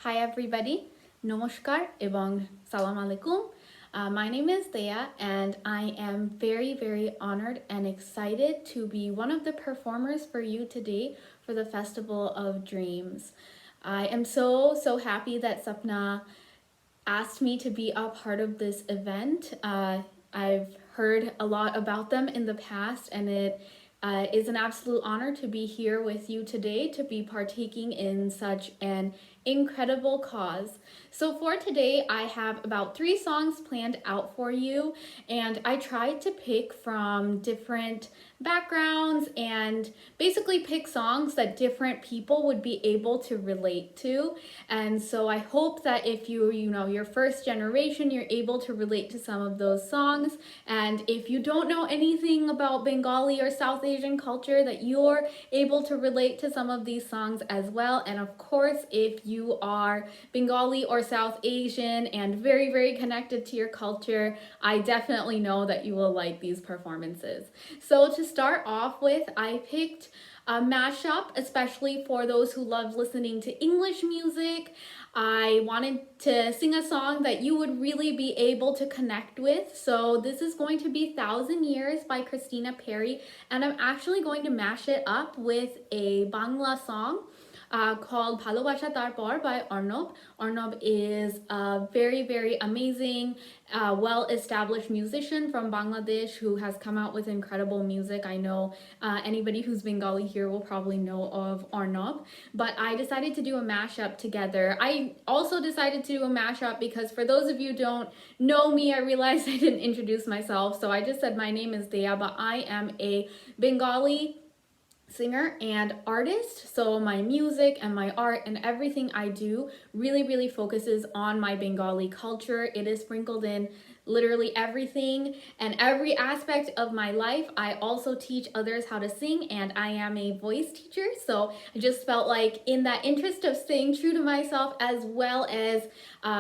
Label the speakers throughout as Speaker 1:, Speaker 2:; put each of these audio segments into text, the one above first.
Speaker 1: Hi everybody, Namaskar ebong Salam Alaikum. My name is Deya and I am very honored and excited to be one of the performers for you today for the Festival of Dreams. I am so happy that Sapna asked me to be a part of this event. I've heard a lot about them in the past, and it is an absolute honor to be here with you today to be partaking in such an incredible cause. So, for today, I have about 3 songs planned out for you, and I tried to pick from different backgrounds and basically pick songs that different people would be able to relate to. And so I hope that if you're first generation, you're able to relate to some of those songs. And if you don't know anything about Bengali or South Asian culture, that you're able to relate to some of these songs as well. And of course, if you are Bengali or South Asian and very connected to your culture, I definitely know that you will like these performances. So to start off with, I picked a mashup, especially for those who love listening to English music. I wanted to sing a song that you would really be able to connect with. So this is going to be Thousand Years by Christina Perry, and I'm actually going to mash it up with a Bangla song called Bhalobasha Tarpor by Arnab. Arnab is a very amazing, well-established musician from Bangladesh who has come out with incredible music. I know anybody who's Bengali here will probably know of Arnab, but I decided to do a mashup together. I also decided to do a mashup because for those of you who don't know me, I realized I didn't introduce myself, so I just said my name is Deya, but I am a Bengali singer and artist. So my music and my art and everything I do really focuses on my Bengali culture. It is sprinkled in literally everything and every aspect of my life. I also teach others how to sing, and I am a voice teacher. So I just felt like, in that interest of staying true to myself as well as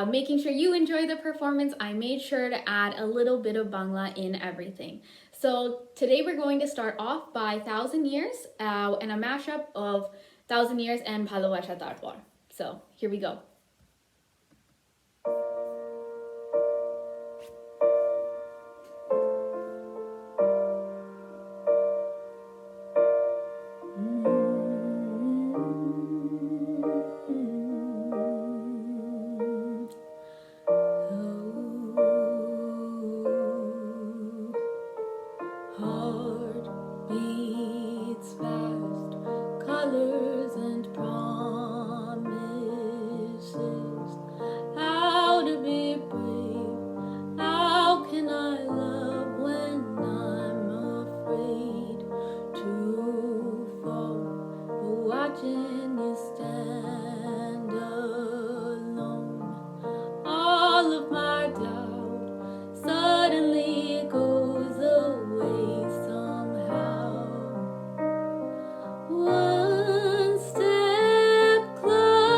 Speaker 1: making sure you enjoy the performance, I made sure to add a little bit of Bangla in everything. So today we're going to start off by Thousand Years and a mashup of Thousand Years and Bhalobasha Tarpor. So here we go. Heart beats fast, colors and promises. How to be brave? How can I love when I'm afraid to fall? But watching you stand alone, all of my doubt suddenly goes away somehow. One step closer.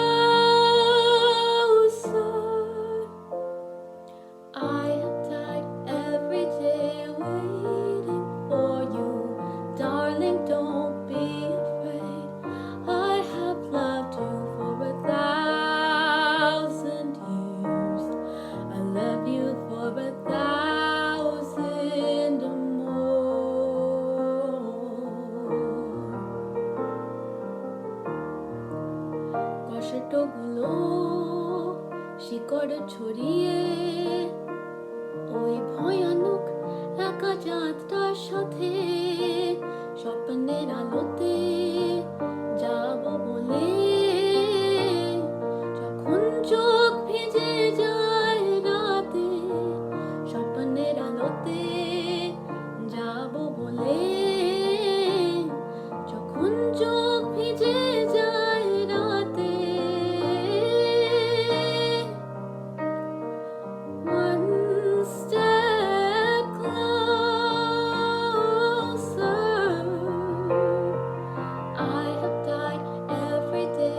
Speaker 1: I have died every day waiting for you. Darling, don't be afraid. I have loved you for 1,000 years. I love you for 1,000 more. কষ্টগুলো শিকড় ছড়িয়ে ওই ভয়ানক একা চাঁদটার সাথে স্বপ্নের আলোতে যাব বলে, যখন চোখ ভিজে যায় রাতে, স্বপ্নের আলোতে যাব বলে, যখন চোখ ভিজে যায় রাতে। One step closer. I have died every day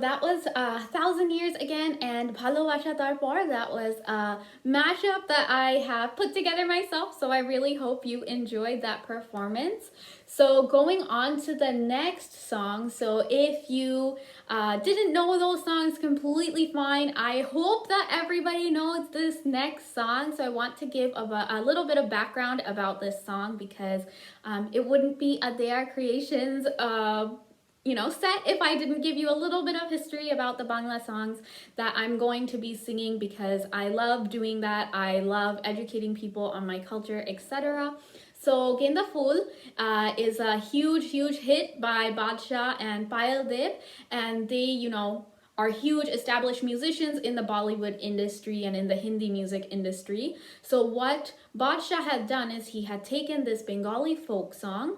Speaker 1: that was 1,000 Years again, and Bhalobasha Tarpor. That was a mashup that I have put together myself, so I really hope you enjoyed that performance. So going on to the next song. So if you didn't know those songs, completely fine. I hope that everybody knows this next song. So I want to give a little bit of background about this song, because it wouldn't be a Deya Creations set if I didn't give you a little bit of history about the Bangla songs that I'm going to be singing, because I love doing that. I love educating people on my culture, etc. So Genda Phul is a huge hit by Badshah and Payal Dev, and they, are huge established musicians in the Bollywood industry and in the Hindi music industry. So what Badshah had done is he had taken this Bengali folk song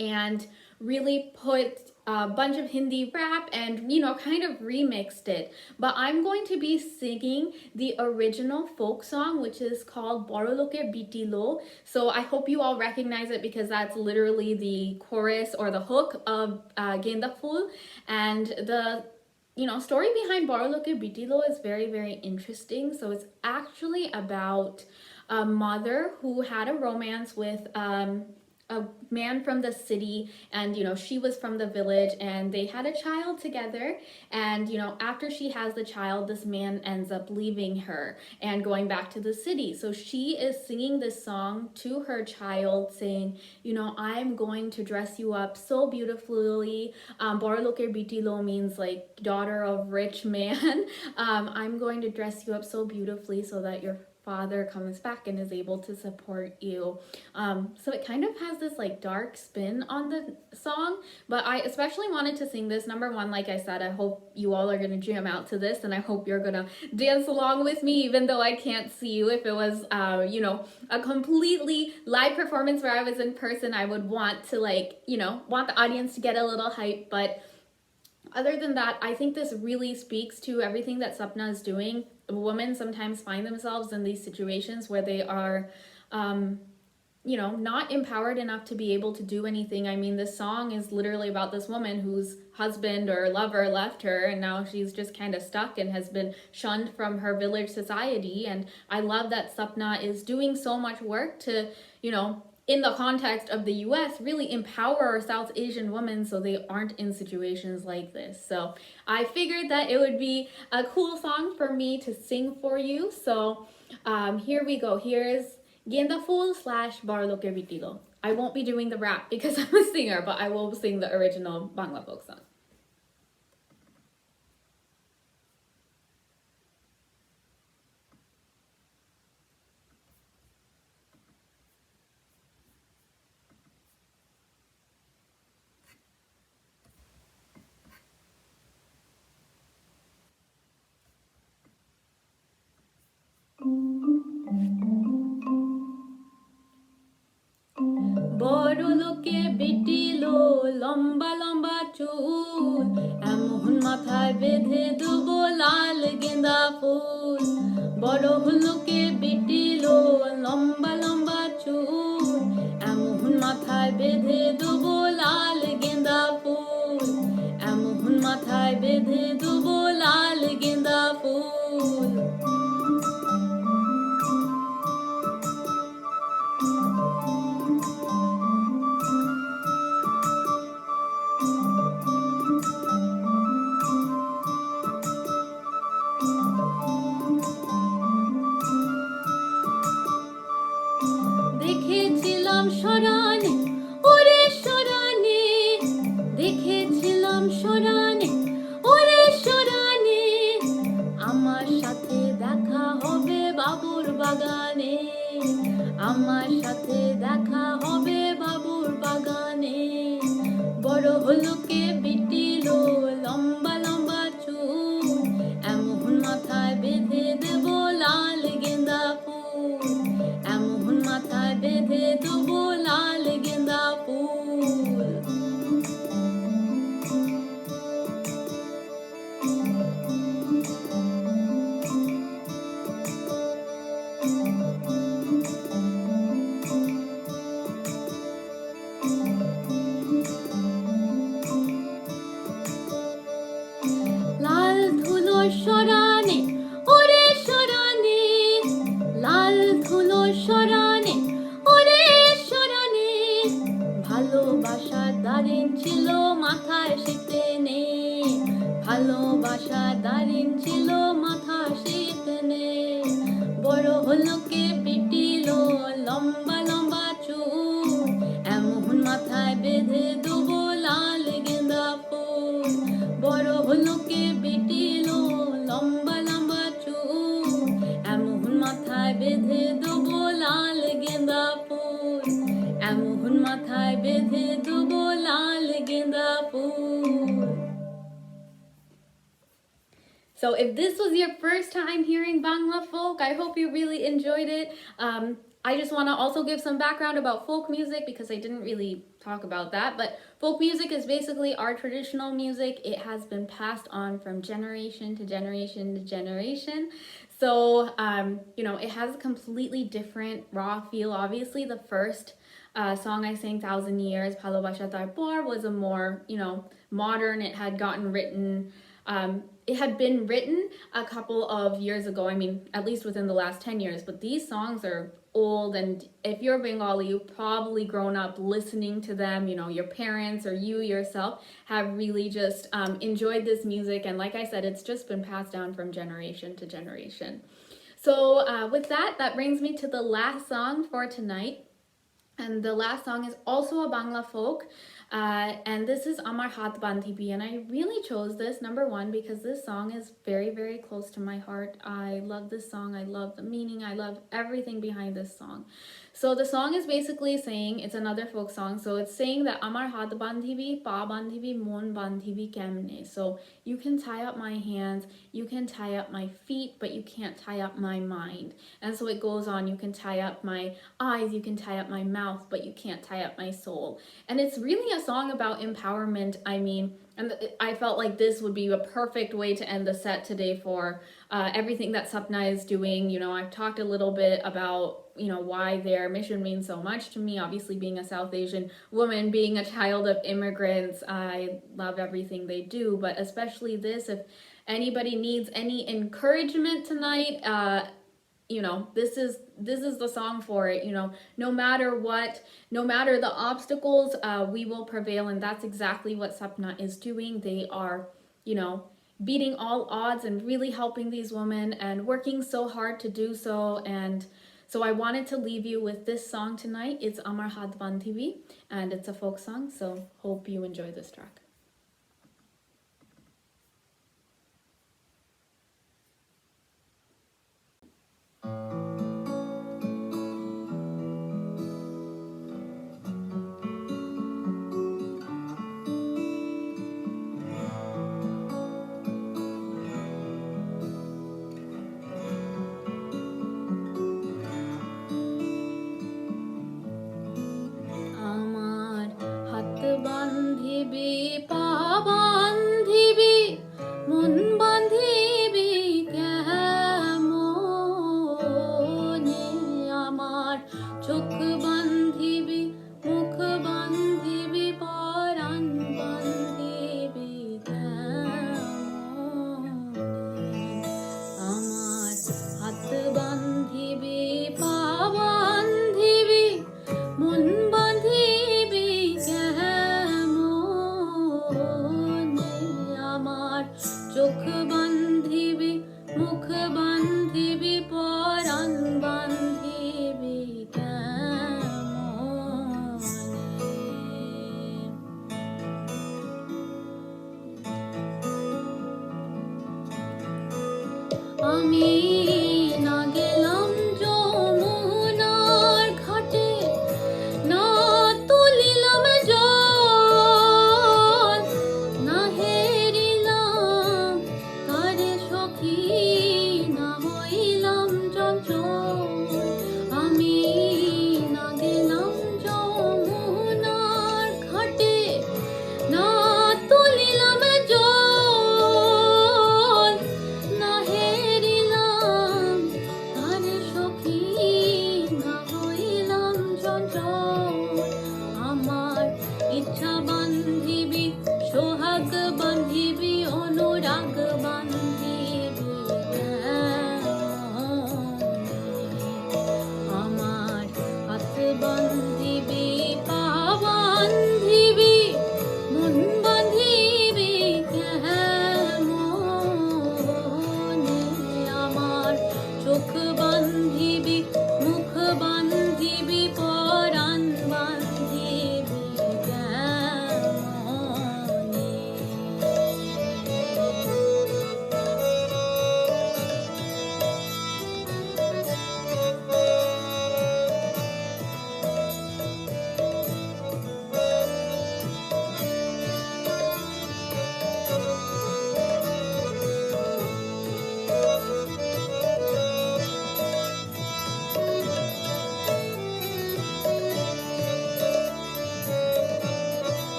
Speaker 1: and really put a bunch of Hindi rap and, kind of remixed it. But I'm going to be singing the original folk song, which is called Boroloke Bitilo. So I hope you all recognize it, because that's literally the chorus or the hook of Genda Phul. And the story behind Boroloke Bitilo is very interesting. So it's actually about a mother who had a romance with a man from the city, and she was from the village, and they had a child together. And after she has the child, this man ends up leaving her and going back to the city. So she is singing this song to her child, saying, I'm going to dress you up so beautifully. Boroloke Bitilo means like daughter of rich man. I'm going to dress you up so beautifully so that your father comes back and is able to support you. So it kind of has this like dark spin on the song, but I especially wanted to sing this. Number one, like I said, I hope you all are gonna jam out to this, and I hope you're gonna dance along with me, even though I can't see you. If it was a completely live performance where I was in person, I would want to want the audience to get a little hype. But other than that, I think this really speaks to everything that Sapna is doing. Women sometimes find themselves in these situations where they are, not empowered enough to be able to do anything. I mean, this song is literally about this woman whose husband or lover left her, and now she's just kind of stuck and has been shunned from her village society. And I love that Sapna is doing so much work to, in the context of the US, really empower South Asian women so they aren't in situations like this. So I figured that it would be a cool song for me to sing for you. So here we go. Here's Genda Phul / Boroloke Bitilo. I won't be doing the rap because I'm a singer, but I will sing the original Bangla folk song. বড়লোকে বিটিলো লম্বা লম্বা চুল, এমন মাথায় বেঁধে দেবো লাল গেঁদা ফুল। বড়লোকে বিটিলো লম্বা লম্বা চুল, এমন মাথায় বেঁধে দেবো লাল গেঁদা ফুল। এমন মাথায় বেঁধে দেবো লাল গেঁদা ফুল। দেখেছিলাম সরানে ওরে সরানে, দেখেছিলাম সরানে ওরে সরানে, আমার সাথে দেখা হবে বাবুর বাগানে, আমার সাথে দেখা হবে বাবুর বাগানে। বড়লোকে বিটিলো লম্বা লম্বা চুল, এমন মাথায় বেঁধে দেবো লাল গেঁদা ফুল। এমন মাথায় বেঁধে দেবো লাল গেঁদা ফুল। দিন ছিল মাথা শীত নেই বড় হলো কে পিটিলো লম্বা লম্বা চুল এমন মাথায় বেঁধে দেবো লাল গেঁদা ফুল বড় হলো কে পিটিলো লম্বা লম্বা চুল এমন মাথায় বেঁধে দেবো লাল গেঁদা ফুল এমন মাথায় বেঁধে দেবো লাল গেঁদা ফুল. So if this was your first time hearing Bangla folk, I hope you really enjoyed it. I just want to also give some background about folk music because I didn't really talk about that. But folk music is basically our traditional music. It has been passed on from generation to generation to generation. So, it has a completely different raw feel. Obviously, the first song I sang, 1,000 Years, Bhalobasha Tarpor, was a more, modern. It had gotten written. It had been written a couple of years ago, I mean, at least within the last 10 years, but these songs are old, and if you're Bengali, you've probably grown up listening to them, your parents or you yourself have really just enjoyed this music, and like I said, it's just been passed down from generation to generation. So with that brings me to the last song for tonight, and the last song is also a Bangla folk, and this is Amar Hat Bandhibi, and I really chose this, number one, because this song is very, very close to my heart. I love this song, I love the meaning, I love everything behind this song. So the song is basically saying, it's another folk song, so it's saying that Amar Hat Bandhibi, Pa Bandhibi, Mon Bandhibi Kemne. So you can tie up my hands, you can tie up my feet, but you can't tie up my mind. And so it goes on, you can tie up my eyes, you can tie up my mouth, but you can't tie up my soul. And it's really a song about empowerment. And I felt like this would be a perfect way to end the set today for everything that Sapna is doing. I've talked a little bit about, why their mission means so much to me. Obviously, being a South Asian woman, being a child of immigrants, I love everything they do, but especially this. If anybody needs any encouragement tonight, this is the song for it. No matter what, no matter the obstacles, we will prevail, and that's exactly what Sapna is doing. They are, beating all odds and really helping these women and working so hard to do so. And so I wanted to leave you with this song tonight. It's Amar Hat Bandhibi, and it's a folk song, so hope you enjoy this track.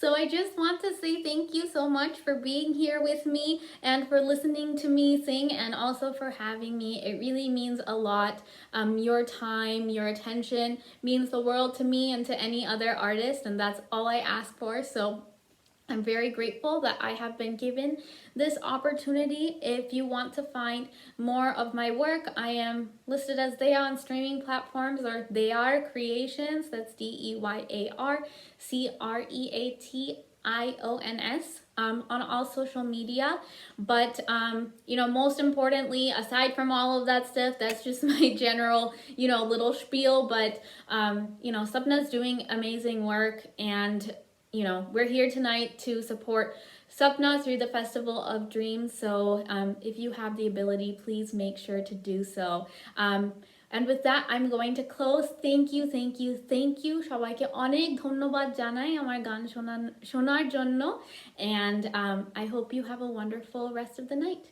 Speaker 1: So I just want to say thank you so much for being here with me and for listening to me sing and also for having me. It really means a lot. Your time, your attention means the world to me and to any other artist, and that's all I ask for. So I'm very grateful that I have been given this opportunity. If you want to find more of my work, I am listed as Deya on streaming platforms, or Deyar Creations. That's DEYARCREATIONS on all social media. But most importantly, aside from all of that stuff, that's just my general little spiel. But Sapna's doing amazing work, and we're here tonight to support Sapna through the Festival of Dreams. So if you have the ability, please make sure to do so. And with that, I'm going to close. Thank you. সবাইকে অনেক ধন্যবাদ জানাই আমার গান শোনার জন্য, and I hope you have a wonderful rest of the night.